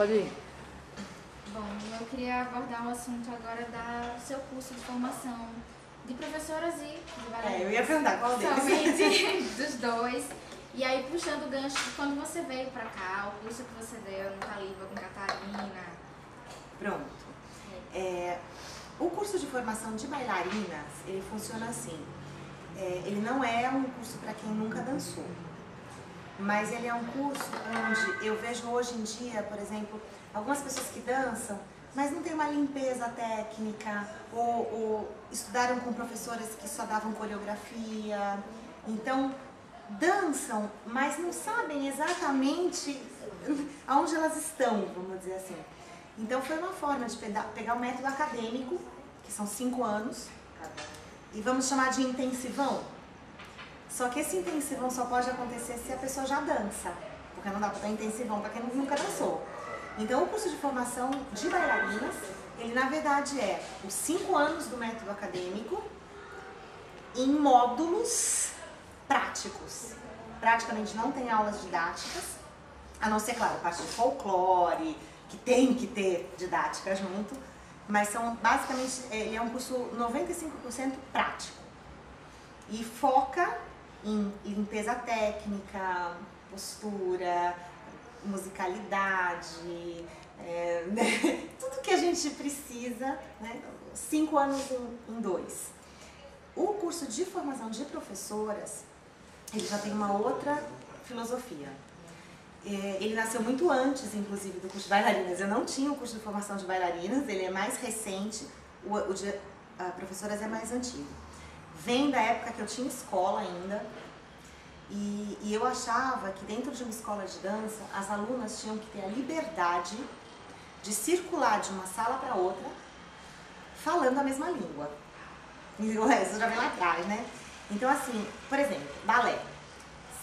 pode ir. Bom, eu queria abordar o assunto agora do seu curso de formação de professoras e de bailarinas. Eu ia perguntar qual deles. Somente dos dois. E aí, puxando o gancho de quando você veio pra cá, o curso que você deu no Caliba com Catarina. Pronto. O curso de formação de bailarinas, ele funciona assim. Ele não é um curso para quem nunca dançou. Mas ele é um curso onde eu vejo hoje em dia, por exemplo, algumas pessoas que dançam, mas não tem uma limpeza técnica, ou estudaram com professoras que só davam coreografia. Então, dançam, mas não sabem exatamente aonde elas estão, vamos dizer assim. Então, foi uma forma de pegar o método acadêmico, que são 5 anos, e vamos chamar de intensivão. Só que esse intensivão só pode acontecer se a pessoa já dança, porque não dá para dar intensivão para quem nunca dançou. Então, o curso de formação de bailarinas, ele na verdade é os 5 anos do método acadêmico em módulos práticos. Praticamente não tem aulas didáticas, a não ser, claro, a parte de folclore, que tem que ter didática junto, mas são basicamente, ele é um curso 95% prático e foca em limpeza técnica, postura, musicalidade, tudo que a gente precisa, né? 5 anos em 2. O curso de formação de professoras, ele já tem uma outra filosofia. Ele nasceu muito antes, inclusive, do curso de bailarinas. Eu não tinha o curso de formação de bailarinas, ele é mais recente, o de professoras é mais antigo. Vem da época que eu tinha escola ainda, e eu achava que dentro de uma escola de dança, as alunas tinham que ter a liberdade de circular de uma sala para outra, falando a mesma língua. Isso já vem lá atrás, né? Então, assim, por exemplo, balé.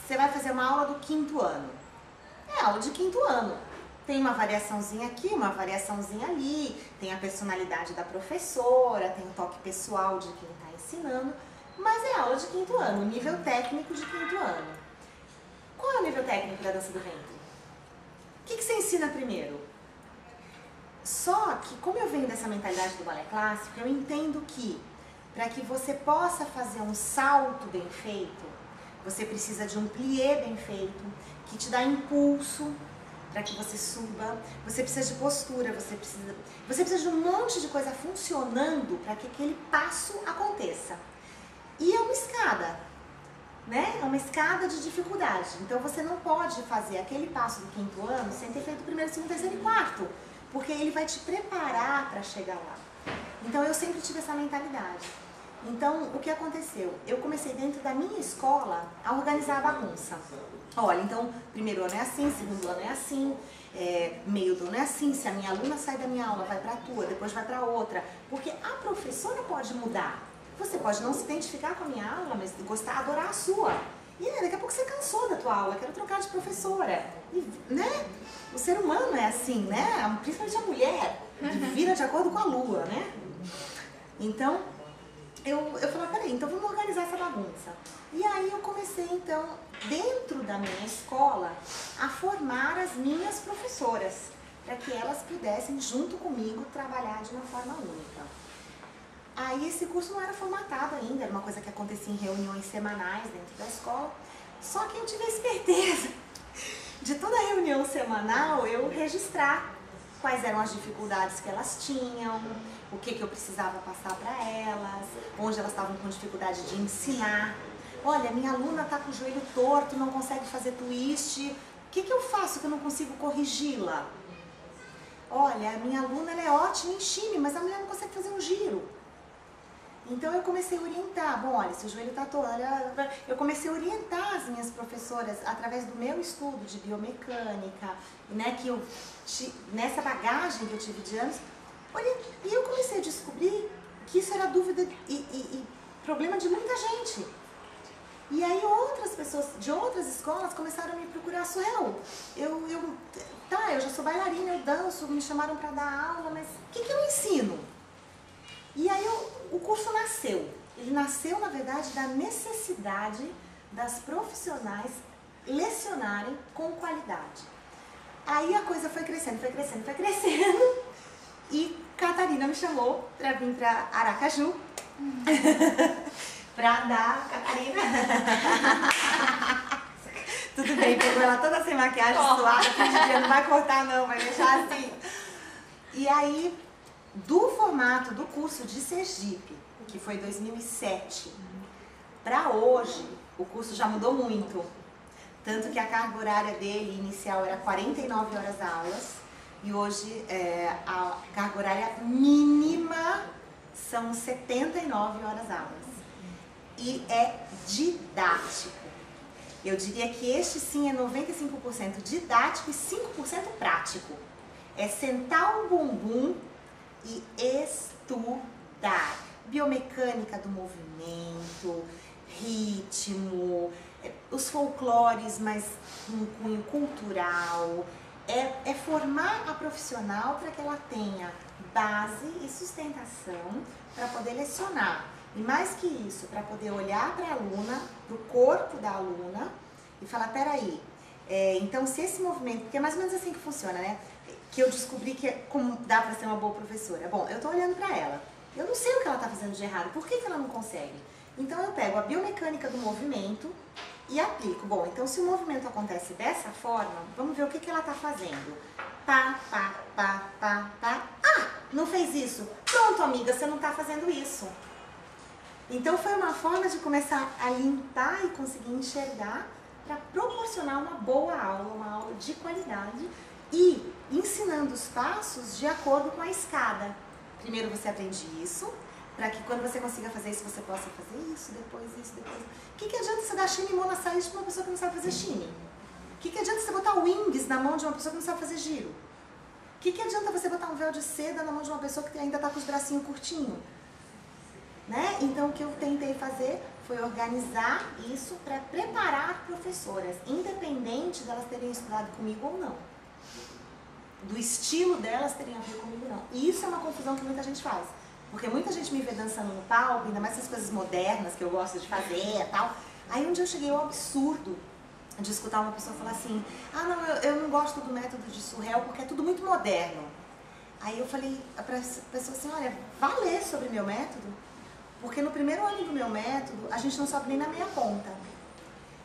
Você vai fazer uma aula do 5º ano. É aula de 5º ano. Tem uma variaçãozinha aqui, uma variaçãozinha ali, tem a personalidade da professora, tem o toque pessoal de quem está ensinando, mas é aula de 5º ano, nível técnico de 5º ano. Qual é o nível técnico da dança do ventre? O que você ensina primeiro? Só que, como eu venho dessa mentalidade do balé clássico, eu entendo que para que você possa fazer um salto bem feito, você precisa de um plié bem feito, que te dá impulso para que você suba, você precisa de postura, você precisa de um monte de coisa funcionando para que aquele passo aconteça. E é uma escada, né? É uma escada de dificuldade. Então você não pode fazer aquele passo do 5º ano sem ter feito o 1º, 2º, 3º e 4º, porque ele vai te preparar para chegar lá. Então eu sempre tive essa mentalidade. Então, o que aconteceu? Eu comecei dentro da minha escola a organizar a bagunça. Olha, então, 1º ano é assim, 2º ano é assim, meio do ano é assim, se a minha aluna sai da minha aula, vai para a tua, depois vai para outra. Porque a professora pode mudar. Você pode não se identificar com a minha aula, mas gostar, adorar a sua. E daqui a pouco você cansou da tua aula, quero trocar de professora. E, né? O ser humano é assim, né? Principalmente a mulher, vira de acordo com a lua, né? Então, eu falei, peraí, então vamos organizar essa bagunça. E aí eu comecei, então, dentro da minha escola, a formar as minhas professoras, para que elas pudessem, junto comigo, trabalhar de uma forma única. Aí esse curso não era formatado ainda, era uma coisa que acontecia em reuniões semanais dentro da escola, só que eu tive a esperteza de toda reunião semanal eu registrar quais eram as dificuldades que elas tinham, o que eu precisava passar para elas, onde elas estavam com dificuldade de ensinar. Olha, minha aluna está com o joelho torto, não consegue fazer twist, o que eu faço que eu não consigo corrigi-la? Olha, a minha aluna ela é ótima em shimmy, mas a mulher não consegue fazer um giro. Então eu comecei a orientar, bom, olha, se o joelho está torto, eu comecei a orientar as minhas professoras através do meu estudo de biomecânica, né, nessa bagagem que eu tive de anos, e eu comecei a descobrir que isso era dúvida e problema de muita gente. E aí outras pessoas de outras escolas começaram a me procurar, Suel, eu já sou bailarina, eu danço, me chamaram para dar aula, mas o que eu ensino? E aí o curso nasceu. Ele nasceu, na verdade, da necessidade das profissionais lecionarem com qualidade. Aí a coisa foi crescendo, foi crescendo, foi crescendo. E Catarina me chamou pra vir pra Aracaju. Pra dar, Catarina. Tudo bem, pegou ela toda sem maquiagem, suada, dia, não vai cortar não, vai deixar assim. E aí, do formato do curso de Sergipe, que foi 2007, pra hoje, o curso já mudou muito. Tanto que a carga horária dele inicial era 49 horas aulas e hoje a carga horária mínima são 79 horas aulas. E é didático. Eu diria que este sim é 95% didático e 5% prático. É sentar o bumbum e estudar. Biomecânica do movimento, ritmo, os folclores, mas com cunho cultural, é formar a profissional para que ela tenha base e sustentação para poder lecionar. E mais que isso, para poder olhar para a aluna, para o corpo da aluna e falar, peraí, então se esse movimento, porque é mais ou menos assim que funciona, né? Que eu descobri que como dá para ser uma boa professora. Bom, eu estou olhando para ela, eu não sei o que ela está fazendo de errado, por que ela não consegue? Então eu pego a biomecânica do movimento e aplico. Bom, então se o movimento acontece dessa forma, vamos ver o que ela está fazendo. Pá, pá, pá, pá, pá. Ah, não fez isso. Pronto, amiga, você não está fazendo isso. Então foi uma forma de começar a limpar e conseguir enxergar para proporcionar uma boa aula, uma aula de qualidade e ensinando os passos de acordo com a escada. Primeiro você aprende isso, para que quando você consiga fazer isso, você possa fazer isso, depois isso, depois isso. O que adianta você dar shime mona saída para uma pessoa que não sabe fazer shime? O que adianta você botar wings na mão de uma pessoa que não sabe fazer giro? O que adianta você botar um véu de seda na mão de uma pessoa que ainda está com os bracinhos curtinhos? Né? Então o que eu tentei fazer foi organizar isso para preparar professoras, independente delas terem estudado comigo ou não. Do estilo delas terem a ver comigo ou não. E isso é uma confusão que muita gente faz. Porque muita gente me vê dançando no palco, ainda mais essas coisas modernas que eu gosto de fazer e tal. Aí um dia eu cheguei ao absurdo de escutar uma pessoa falar assim, ah não, eu não gosto do método de Surreal porque é tudo muito moderno. Aí eu falei para a pessoa assim, olha, vá ler sobre meu método, porque no primeiro ano do meu método a gente não sobe nem na meia ponta.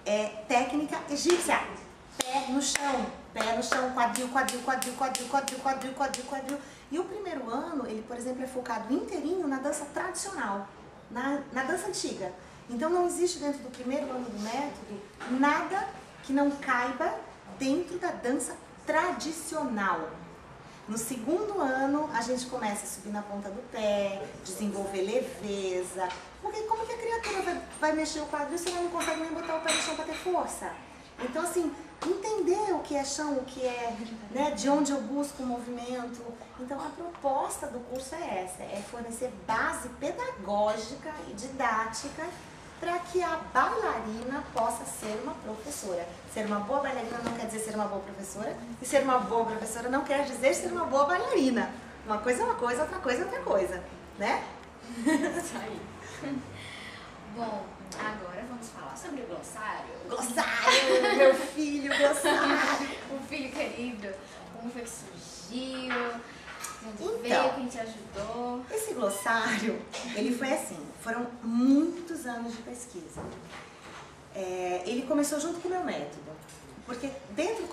É técnica egípcia, pé no chão, quadril, quadril, quadril, quadril, quadril, quadril, quadril, quadril. E o primeiro ano, ele, por exemplo, é focado inteirinho na dança tradicional, na dança antiga. Então não existe dentro do primeiro ano do método nada que não caiba dentro da dança tradicional. No segundo ano, a gente começa a subir na ponta do pé, desenvolver leveza. Porque como que a criatura vai mexer o quadril se ela não consegue nem botar o pé no chão para ter força? Então, assim, entender o que é chão, o que é, né, de onde eu busco o movimento. Então, a proposta do curso é essa, é fornecer base pedagógica e didática para que a bailarina possa ser uma professora. Ser uma boa bailarina não quer dizer ser uma boa professora, e ser uma boa professora não quer dizer ser uma boa bailarina. Uma coisa é uma coisa, outra coisa é outra coisa, né? Isso aí. Bom, agora vamos falar sobre o glossário. Glossário, meu filho, glossário. O filho querido, como foi que surgiu? Então, veio, quem te ajudou? Esse glossário, ele foi assim, foram muitos anos de pesquisa. Ele começou junto com o meu método, porque dentro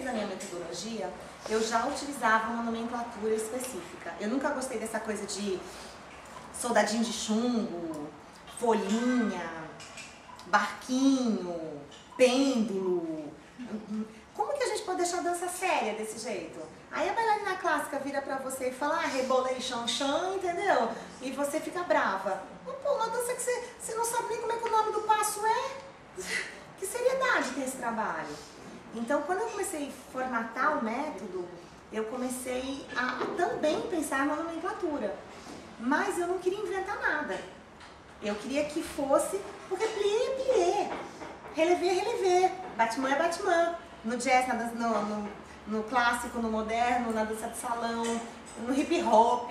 da minha metodologia, eu já utilizava uma nomenclatura específica. Eu nunca gostei dessa coisa de soldadinho de chumbo, folhinha, barquinho, pêndulo. Como que a gente pode deixar a dança séria desse jeito? Aí a bailarina clássica vira pra você e fala, rebolei chão, chão, entendeu? E você fica brava. Mas, pô, uma dança que você não sabe nem como é que o nome do passo é. Que seriedade tem esse trabalho? Então, quando eu comecei a formatar o método, eu comecei a também pensar na nomenclatura. Mas eu não queria inventar nada. Eu queria que fosse, porque plié é plié, relevé é relevé, batman é batman. No jazz, no clássico, no moderno, na dança de salão, no hip hop.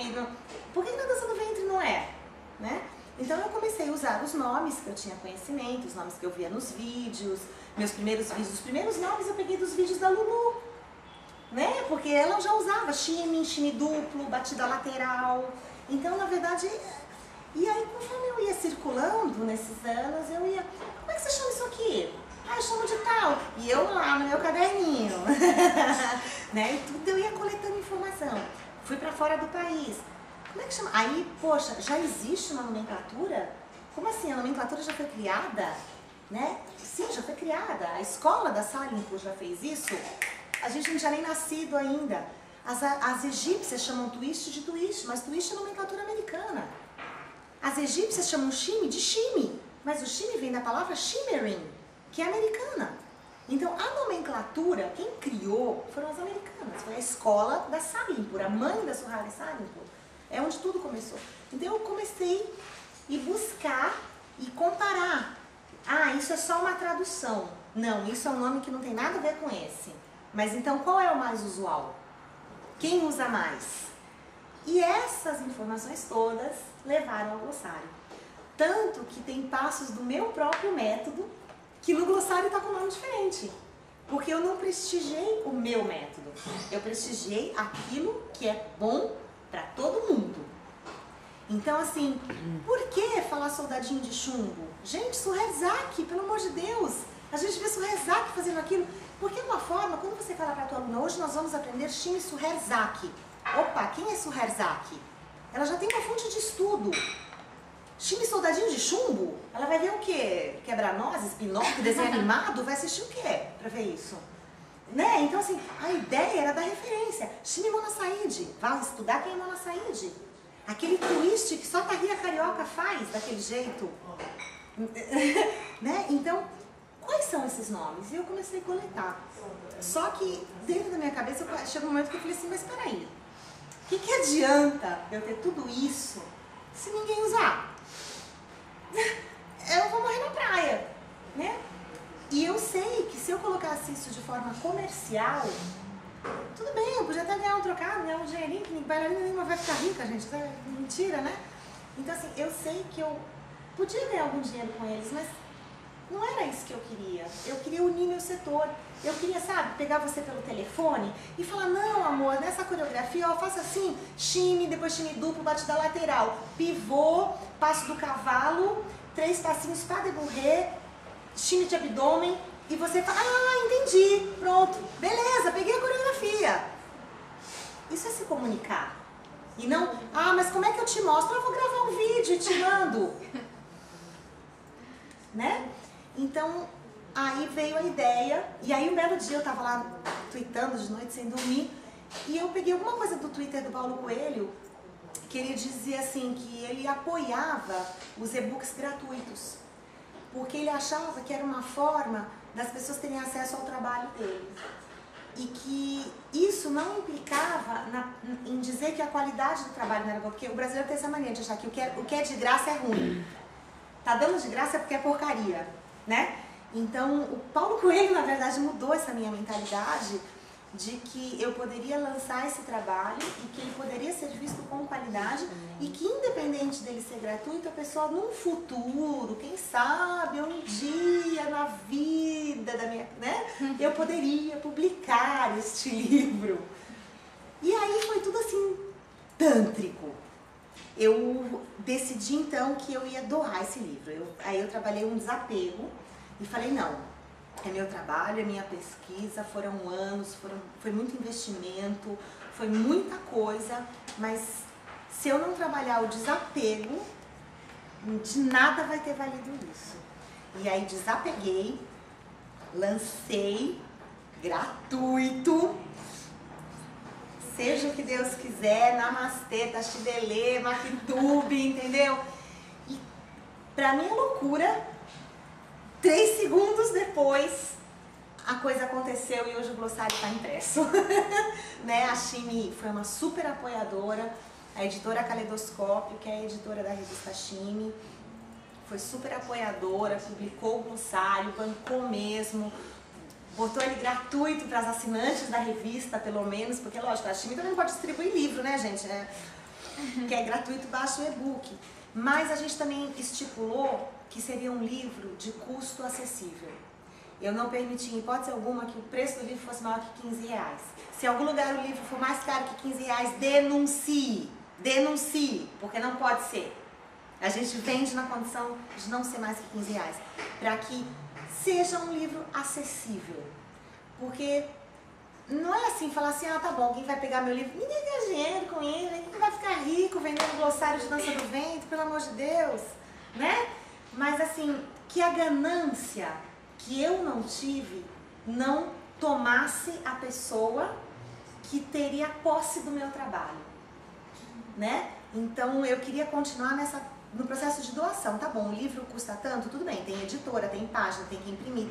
Por que na dança do ventre não é? Né? Então eu comecei a usar os nomes que eu tinha conhecimento, os nomes que eu via nos vídeos, meus primeiros vídeos. Os primeiros nomes eu peguei dos vídeos da Lulu. porque ela já usava shime duplo, batida lateral. Então, na verdade, e aí conforme eu ia circulando nesses anos, eu ia, como é que você chama isso aqui? Ah, eu chamo de tal. E eu lá no meu caderninho, né? E tudo eu ia coletando informação. Fui para fora do país. Como é que chama? Aí, poxa, já existe uma nomenclatura? Como assim? A nomenclatura já foi criada? Né? Sim, já foi criada. A escola da Salimpo já fez isso. A gente não tinha nem nascido ainda. As egípcias chamam twist de twist, mas twist é nomenclatura americana. As egípcias chamam shime de shime, mas o shime vem da palavra shimmering, que é americana. Então, a nomenclatura, quem criou foram as americanas. Foi a escola da Salimpo, a mãe da Suhara Salimpo. É onde tudo começou. Então, eu comecei a buscar e comparar. Ah, isso é só uma tradução. Não, isso é um nome que não tem nada a ver com esse. Mas então, qual é o mais usual? Quem usa mais? E essas informações todas levaram ao glossário. Tanto que tem passos do meu próprio método que no glossário está com nome diferente. Porque eu não prestigiei o meu método. Eu prestigiei aquilo que é bom para todo mundo. Então, assim, por que falar soldadinho de chumbo? Gente, Suherzaki, pelo amor de Deus! A gente vê Suherzaki fazendo aquilo. Porque é uma forma, quando você fala para a tua aluna, hoje nós vamos aprender shime Suherzaki. Opa, quem é Suherzaki? Ela já tem uma fonte de estudo. Shime soldadinho de chumbo? Ela vai ver o quê? Quebra-nozes, Pinóquio, desenho animado? Vai assistir o quê para ver isso? Né? Então, assim, a ideia era dar referência. Shime Mona Said. Vai estudar quem é Mona Said. Aquele twist que só Tahia Carioca faz daquele jeito. Né? Então, quais são esses nomes? E eu comecei a coletar. Só que dentro da minha cabeça chegou um momento que eu falei assim, mas peraí, o que adianta eu ter tudo isso se ninguém usar? Eu vou morrer na praia, né? E eu sei que se eu colocasse isso de forma comercial, tudo bem, eu podia até ganhar um trocado, ganhar um dinheirinho, que bailarina nenhuma vai ficar rica, gente, é mentira, né? Então assim, eu sei que eu podia ganhar algum dinheiro com eles, mas não era isso que eu queria. Eu queria unir meu setor. Eu queria, sabe, pegar você pelo telefone e falar, não, amor, nessa coreografia, ó, faça assim, shime, depois shime duplo, batida lateral, pivô, passo do cavalo, 3 passinhos pas de bourrée, shime de abdômen, e você fala, ah, entendi, pronto, beleza, peguei a coreografia. Isso é se comunicar. E não, ah, mas como é que eu te mostro? Eu vou gravar um vídeo e te mando. Né? Então, aí veio a ideia, e aí um belo dia eu tava lá tweetando de noite sem dormir, e eu peguei alguma coisa do Twitter do Paulo Coelho, que ele dizia assim, que ele apoiava os e-books gratuitos, porque ele achava que era uma forma das pessoas terem acesso ao trabalho dele. E que isso não implicava em dizer que a qualidade do trabalho não era boa, porque o brasileiro tem essa mania de achar que o que é de graça é ruim. Tá dando de graça é porque é porcaria, né? Então, o Paulo Coelho, na verdade, mudou essa minha mentalidade de que eu poderia lançar esse trabalho e que ele poderia ser visto com qualidade e que, independente dele ser gratuito, a pessoa, num futuro, quem sabe, um dia na vida da minha, né? Eu poderia publicar este livro. E aí foi tudo assim, tântrico. Eu decidi então que eu ia doar esse livro. Aí eu trabalhei um desapego e falei, não, é meu trabalho, é minha pesquisa, foram anos, foi muito investimento, foi muita coisa, mas se eu não trabalhar o desapego, de nada vai ter valido isso. E aí desapeguei, lancei, gratuito, seja o que Deus quiser, namastê, tachidele, maktub, entendeu? E pra minha loucura, 3 segundos depois, a coisa aconteceu e hoje o glossário está impresso. Né? A Shime foi uma super apoiadora, a editora Caleidoscópio, que é a editora da revista Shime, foi super apoiadora, publicou o glossário, bancou mesmo, botou ele gratuito para as assinantes da revista, pelo menos, porque, lógico, a Shime também não pode distribuir livro, né, gente? Que é gratuito, baixa o e-book. Mas a gente também estipulou que seria um livro de custo acessível. eu não permiti em hipótese alguma que o preço do livro fosse maior que R$15. Se em algum lugar o livro for mais caro que R$15, denuncie. Denuncie, porque não pode ser. A gente vende na condição de não ser mais que R$15, para que seja um livro acessível. Porque não é assim, falar assim, ah, tá bom, quem vai pegar meu livro? Ninguém ganha dinheiro com ele, ninguém vai ficar rico vendendo glossário de dança do ventre, pelo amor de Deus, né? Mas assim, que a ganância que eu não tive não tomasse a pessoa que teria posse do meu trabalho, né? Então eu queria continuar no processo de doação. Tá bom, o livro custa tanto, tudo bem, tem editora, tem página, tem que imprimir,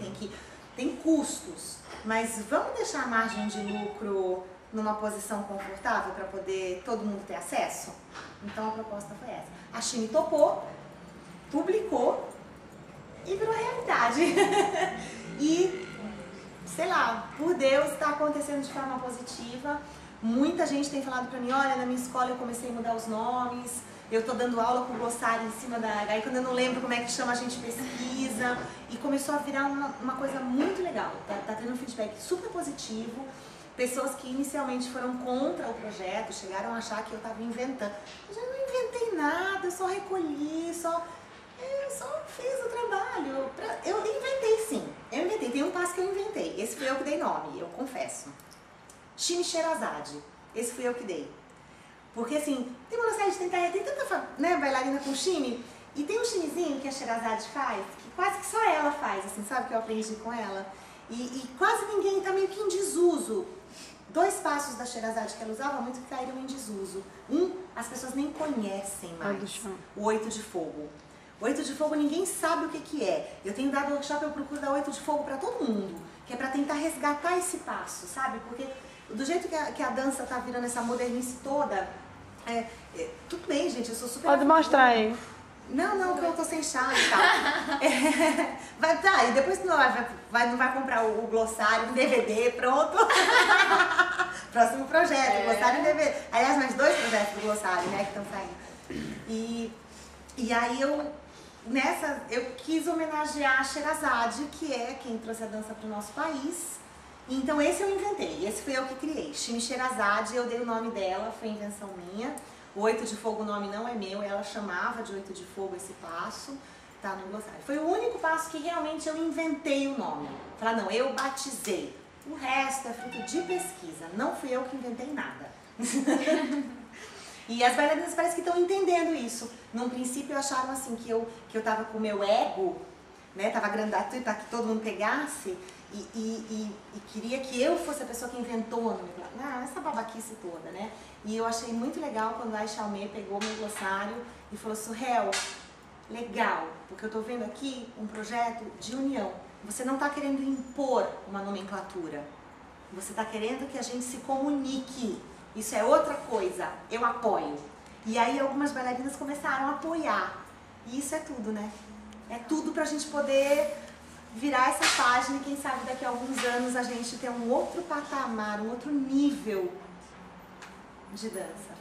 tem custos, mas vamos deixar a margem de lucro numa posição confortável para poder todo mundo ter acesso? Então a proposta foi essa. A Chine topou, publicou e virou realidade. E, sei lá, por Deus, está acontecendo de forma positiva. Muita gente tem falado para mim, olha, na minha escola eu comecei a mudar os nomes, eu tô dando aula com glossário em cima aí quando eu não lembro como é que chama, a gente pesquisa. E começou a virar uma coisa muito legal, tá tendo um feedback super positivo. Pessoas que inicialmente foram contra o projeto, chegaram a achar que eu estava inventando. Eu já não inventei nada, eu só recolhi, eu só fiz o trabalho. Eu inventei sim, eu inventei, tem um passo que eu inventei, esse fui eu que dei nome, eu confesso. Chine Sherazade, esse fui eu que dei. Porque assim, tem uma série de tem tanta bailarina com chine, e tem um chinezinho que a Sherazade faz, que quase que só ela faz, assim, sabe, que eu aprendi com ela. E quase ninguém tá meio que em desuso. 2 passos da Sherazade que ela usava muito que caíram em desuso. As pessoas nem conhecem mais, o 8 de fogo. O 8 de fogo ninguém sabe o que é. Eu tenho dado workshop, eu procuro dar 8 de fogo para todo mundo, que é para tentar resgatar esse passo, sabe? Porque do jeito que a dança tá virando essa modernice toda, tudo bem, gente, eu sou super... Pode mostrar aí. Não, porque eu tô sem chá e tal. E depois não vai comprar o glossário, o DVD, pronto. Próximo projeto, glossário e DVD. Aliás, mais 2 projetos do glossário, né, que estão saindo. E aí eu quis homenagear a Sherazade, que é quem trouxe a dança para o nosso país. Então esse eu inventei, esse fui eu que criei. Chine Sherazade, eu dei o nome dela, foi invenção minha. O 8 de fogo, o nome não é meu, ela chamava de 8 de fogo esse passo, tá no glossário. Foi o único passo que realmente eu inventei o nome. Falar, não, eu batizei. O resto é fruto de pesquisa, não fui eu que inventei nada. E as bailarinas parece que estão entendendo isso. Num princípio acharam assim que eu tava com o meu ego, né, tava grandatuito para que todo mundo pegasse e queria que eu fosse a pessoa que inventou o nome. Essa babaquice toda, né? E eu achei muito legal quando a Aisha Almeida pegou meu glossário e falou, Surreal, legal, porque eu tô vendo aqui um projeto de união. Você não tá querendo impor uma nomenclatura, você tá querendo que a gente se comunique. Isso é outra coisa, eu apoio. E aí algumas bailarinas começaram a apoiar. E isso é tudo, né? É tudo pra gente poder virar essa página e quem sabe daqui a alguns anos a gente ter um outro patamar, um outro nível de dança.